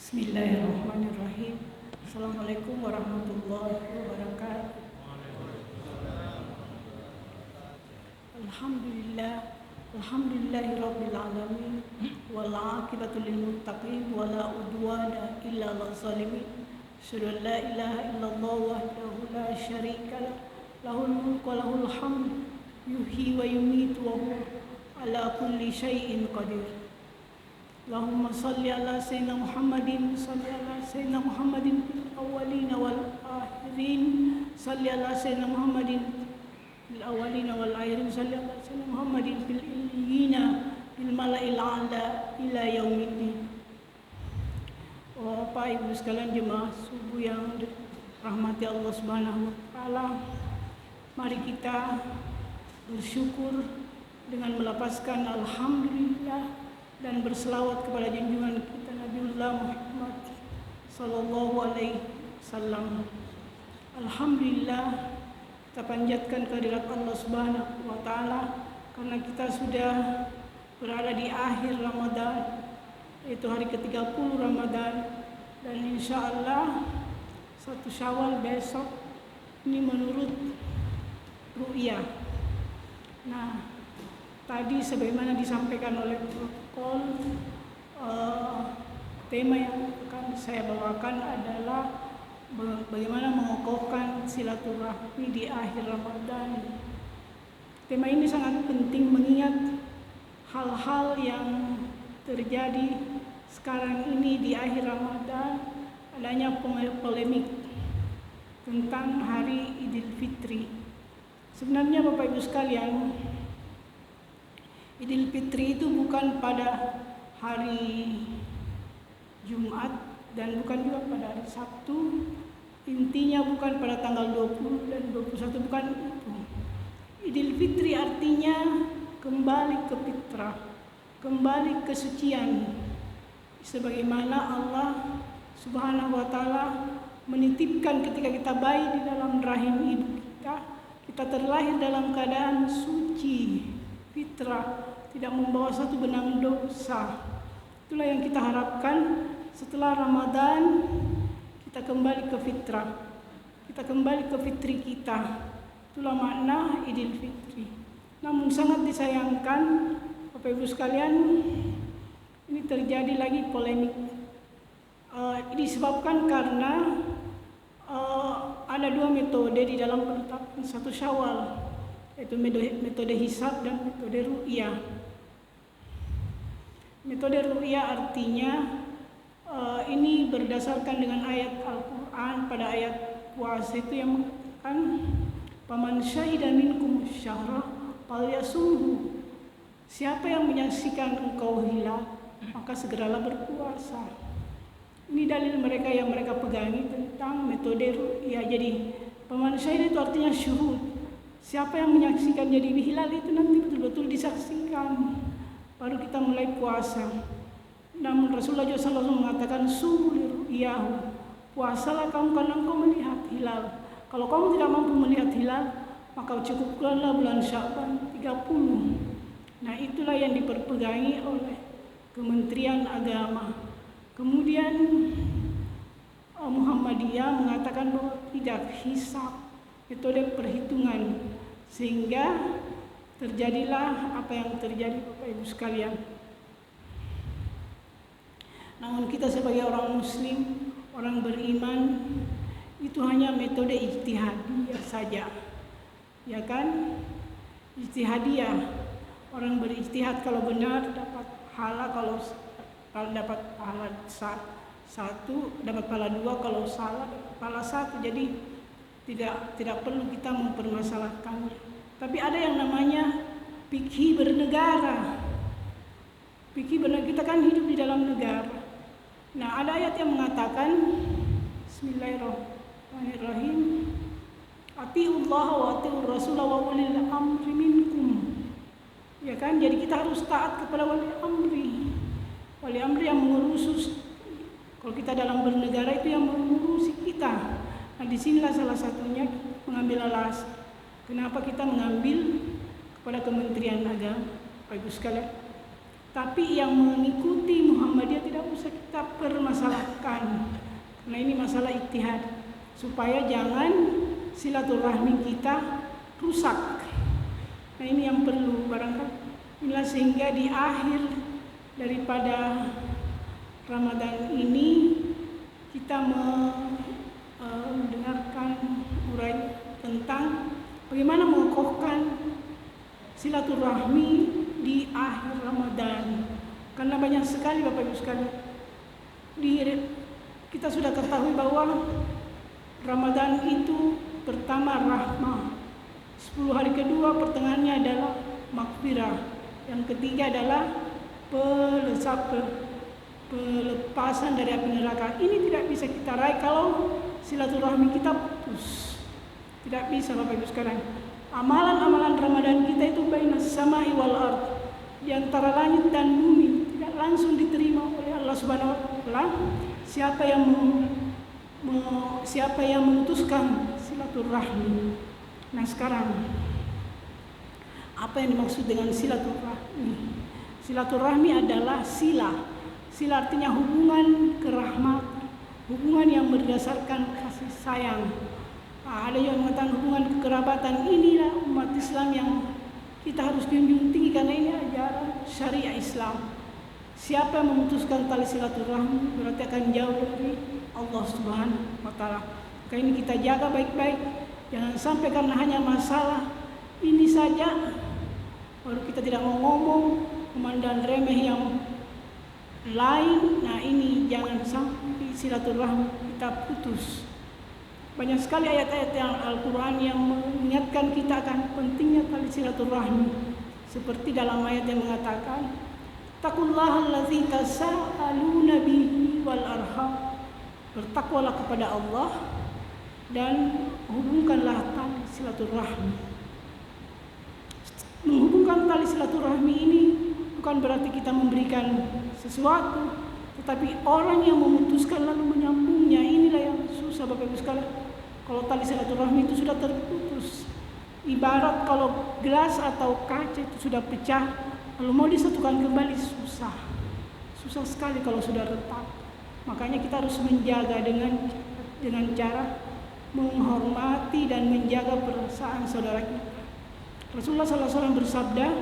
Bismillahirrahmanirrahim. Assalamualaikum warahmatullahi wabarakatuh. Alhamdulillahi rabbil alamin wal aqibatu lil muttaqin wala udwana illa 'alal zalimin. Asyhadu an la ilaha illallah wahdahu la syarika lah, lahul mulku wa lahul hamd, yuhyi wa yumiitu wa huwa ala kulli syai'in qadir. Allahumma salli ala sayyidina Muhammadin fil awwalina wal akhirin, salli ala sayyidina Muhammadin fil awwalina wal akhirin, salli ala sayyidina Muhammadin fil illiyina bil mala'il a'la ila yaumiddin. Bapak Ibu sekalian jemaah subuh yang dirahmati Allah Subhanahu wa taala, mari kita bersyukur dengan melapaskan alhamdulillah dan berselawat kepada junjungan kita Nabiullah Muhammad sallallahu alaihi wasallam. Alhamdulillah, kita panjatkan kehadirat Allah Subhanahu wa taala karena kita sudah berada di akhir Ramadan, yaitu hari ke-30 Ramadan, dan insyaallah 1 Syawal besok ini menurut ru'yah. Nah, tadi sebagaimana disampaikan oleh protokol, tema yang akan saya bawakan adalah bagaimana mengokohkan silaturahmi di akhir Ramadan. Tema ini sangat penting mengingat hal-hal yang terjadi sekarang ini di akhir Ramadan, adanya polemik tentang hari Idul Fitri. Sebenarnya Bapak Ibu sekalian, Idul Fitri itu bukan pada hari Jumat dan bukan juga pada hari Sabtu. Intinya bukan pada tanggal 20 dan 21, bukan itu. Idul Fitri artinya kembali ke fitrah, kembali ke kesucian. Sebagaimana Allah Subhanahu wa taala menitipkan ketika kita bayi di dalam rahim ibu kita terlahir dalam keadaan suci, fitrah, tidak membawa satu benang dosa. Itulah yang kita harapkan setelah Ramadan, kita kembali ke fitrah, kita kembali ke fitri kita. Itulah makna Idul Fitri. Namun sangat disayangkan Bapak Ibu sekalian, ini terjadi lagi polemik. Ini disebabkan karena ada 2 metode di dalam penetapan 1 Syawal, yaitu metode hisab dan metode ru'yah. Metode ru'yah artinya ini berdasarkan dengan ayat Al-Quran pada ayat puasa itu yang mengatakan paman syahida minkum syahra falyasumhu. Siapa yang menyaksikan engkau hilal, maka segeralah berpuasa. Ini dalil mereka yang mereka pegangi tentang metode ru'yah. Jadi paman syahida itu artinya syuhud. Siapa yang menyaksikan jadi hilal itu nanti betul-betul disaksikan, baru kita mulai puasa. Namun Rasulullah SAW mengatakan sumu liru'yahu, puasalah kamu karena engkau melihat hilal. Kalau kamu tidak mampu melihat hilal, maka cukupkanlah bulan Sya'ban 30. Nah, itulah yang diperpegangi oleh Kementerian Agama. Kemudian Muhammadiyah mengatakan bahwa tidak hisab, metode perhitungan, sehingga terjadilah apa yang terjadi Bapak Ibu sekalian. Namun kita sebagai orang muslim, orang beriman, itu hanya metode ijtihadiyah saja. Ya kan? Ijtihadiyah. Orang berijtihad kalau benar dapat pahala, kalau dapat pahala 1 dapat pahala 2, kalau salah dapat pahala 1. Jadi tidak perlu kita mempermasalahkannya. Tapi ada yang namanya fikih bernegara. Fikih bernegara, kita kan hidup di dalam negara. Nah, ada ayat yang mengatakan Bismillahirrahmanirrahim, atiullaha wa atiur rasulah wa ulil amri minkum. Ya kan, jadi kita harus taat kepada wali amri. Wali amri yang mengurus, kalau kita dalam bernegara itu yang mengurusi kita. Nah, disinilah salah satunya mengambil alasan kenapa kita mengambil kepada Kementerian Agama, Bapak Ibu sekalian. Tapi yang mengikuti Muhammadiyah tidak usah kita permasalahkan. Nah, ini masalah ijtihad, supaya jangan silaturahmi kita rusak. Nah, ini yang perlu barangkali. Inilah sehingga di akhir daripada Ramadan ini kita mendengarkan uraian tentang bagaimana mengokohkan silaturahmi di akhir Ramadan. Karena banyak sekali Bapak Ibu sekalian, kita sudah ketahui bahwa Ramadan itu pertama rahmah, 10 hari kedua pertengahannya adalah maghfirah, yang ketiga adalah pelepasan dari api neraka. Ini tidak bisa kita raih kalau silaturahmi kita putus. Tidak bisa Bapak Ibu sekalian. Amalan-amalan Ramadan kita itu bainas samai wal ard, di antara langit dan bumi, tidak langsung diterima oleh Allah Subhanahu wa taala. Siapa yang memutuskan silaturahmi. Nah, sekarang apa yang dimaksud dengan silaturahmi? Silaturahmi adalah sila. Sila artinya hubungan kerahmatan, hubungan yang berdasarkan kasih sayang. Ada yang mengatakan hubungan kekerabatan. Inilah umat Islam yang kita harus junjung tinggi, karena ini ajaran syariah Islam. Siapa yang memutuskan tali silaturahmi berarti akan jauh dari Allah Subhanahu wa taala. Maka ini kita jaga baik-baik. Jangan sampai karena hanya masalah ini saja baru kita tidak mau ngomong, memandang remeh yang lain. Nah, ini jangan sampai silaturahmi kita putus. Banyak sekali ayat-ayat yang Al-Quran yang mengingatkan kita akan pentingnya tali silaturahmi. Seperti dalam ayat yang mengatakan, taqullaha allazi tasaaluna bihi wal arham. Bertakwalah kepada Allah dan hubungkanlah tali silaturahmi. Menghubungkan tali silaturahmi ini bukan berarti kita memberikan sesuatu, tetapi orang yang memutuskan lalu menyambungnya, inilah yang susah Bapak Ibu sekalian. Kalau tali silaturahmi itu sudah terputus, ibarat kalau gelas atau kaca itu sudah pecah, lalu mau disatukan kembali susah sekali kalau sudah retak. Makanya kita harus menjaga dengan cara menghormati dan menjaga perasaan saudara kita. Rasulullah SAW bersabda,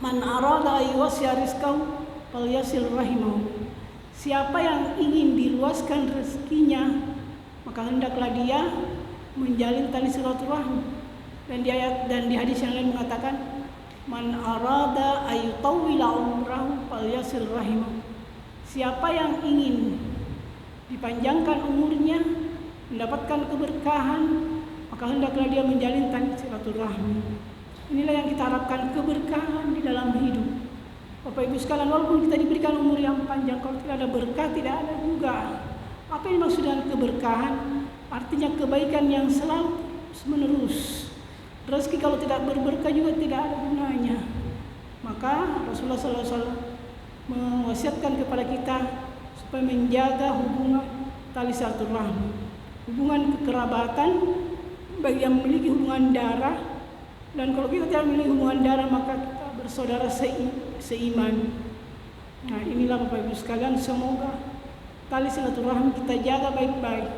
man arada ayyasya rizqahu falyasil rahimahu. Siapa yang ingin diluaskan rezekinya, maka hendaklah dia menjalin tali silaturahmi. Dan di hadis yang lain mengatakan, man arada ayyutawwila umrahu falyasil rahimahu. Siapa yang ingin dipanjangkan umurnya, mendapatkan keberkahan, maka hendaklah dia menjalin tali silaturahmi. Inilah yang kita harapkan, keberkahan di dalam hidup. Bapak Ibu sekalian, walaupun kita diberikan umur yang panjang, kalau tidak ada berkah, tidak ada juga. Apa yang dimaksud dengan keberkahan? Artinya kebaikan yang selalu menerus. Rezeki kalau tidak berberkah juga tidak ada gunanya. Maka Rasulullah SAW mewasiatkan kepada kita supaya menjaga hubungan tali silaturahmi, hubungan kekerabatan bagi yang memiliki hubungan darah. Dan kalau kita tidak memiliki hubungan darah, maka kita bersaudara seiman. Nah, inilah Bapak Ibu sekalian, semoga tali silaturahmi kita jaga baik-baik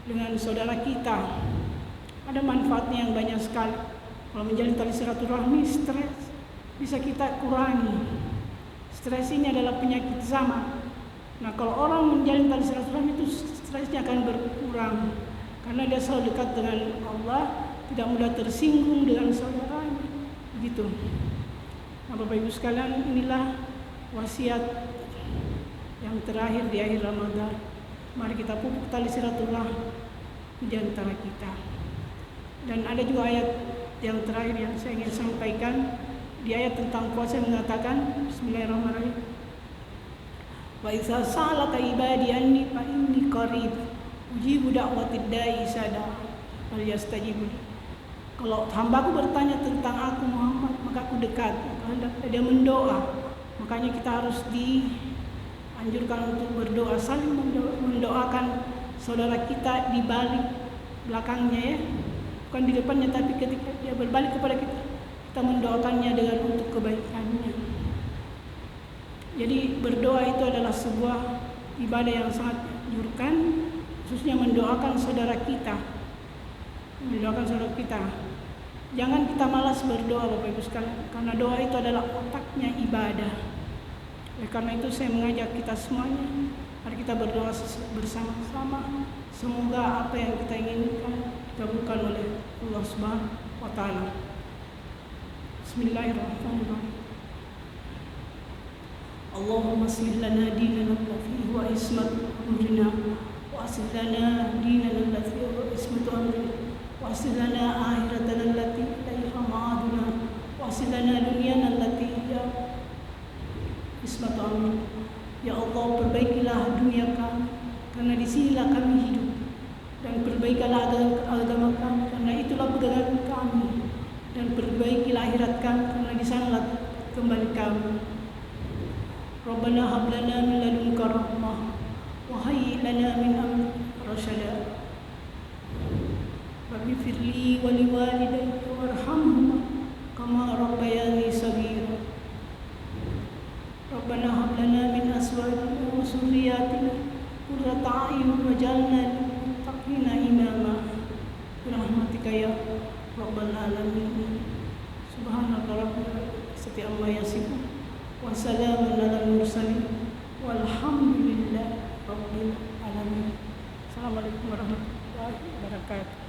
dengan saudara kita. Ada manfaatnya yang banyak sekali. Kalau menjalin tali silaturahmi, stres bisa kita kurangi. Stres ini adalah penyakit zaman. Nah, kalau orang menjalin tali silaturahmi itu stresnya akan berkurang, karena dia selalu dekat dengan Allah, tidak mudah tersinggung dengan saudaranya. Begitu. Nah, Bapak Ibu sekalian, inilah wasiat yang terakhir di akhir Ramadan. Mari kita pupuk tali silaturahmi di antara kita. Dan ada juga ayat yang terakhir yang saya ingin sampaikan. Di ayat tentang puasa mengatakan, bismillahirrahmanirrahim, wa idza sa'alaka ibadi anni fa inni qarib ujibu da'watid da'i idza da'a falyastajibu. Kalau hambaku bertanya tentang aku Muhammad, maka aku dekat. Maka dia mendoa. Makanya kita harus dianjurkan untuk berdoa, saling mendoakan saudara kita di balik belakangnya, ya. Bukan di depannya, tapi ketika dia berbalik kepada kita, kita mendoakannya dengan untuk kebaikannya. Jadi berdoa itu adalah sebuah ibadah yang sangat dianjurkan, khususnya mendoakan saudara kita. Mendoakan saudara kita. Jangan kita malas berdoa Bapak Ibu sekalian, karena doa itu adalah otaknya ibadah. Oleh karena itu saya mengajak kita semuanya, mari kita berdoa bersama-sama. Semoga apa yang kita inginkan dikabulkan oleh Allah Subhanahu wa taala. Bismillahirrahmanirrahim. Allahumma aslih lana dinana alladhi huwa ismatu amrina wa aslih lana dinana alladhi huwa ismatu amrina wa aslih lana akhiratana allati ilayha ma'aduna wa aslih lana dunyana allati hiya ismatu amrina. Ya Allah, perbaikilah dunia kami, karena di sinilah kami hidup, dan perbaikilah agama kami, karena itulah pegangan kami, dan perbaikilah akhirat kami, karena di sanalah kembali kami. Rabbana hab lana min ladunka rahmah wa hayyi lana min amrina rashada. Rabbi firli wa liwalidayya warhamhuma kama rabbayani saghira. Rabbana hab lana min azwajina wa dhurriyyatina qurrata a'yun waj'alna lil muttaqina imama. Birahmatika ya rabbal alamin. Subhanaka rabbil izzati amma yasifun. Wassalamun ala mursalin walhamdulillah rabbil alamin. Assalamualaikum warahmatullahi wabarakatuh.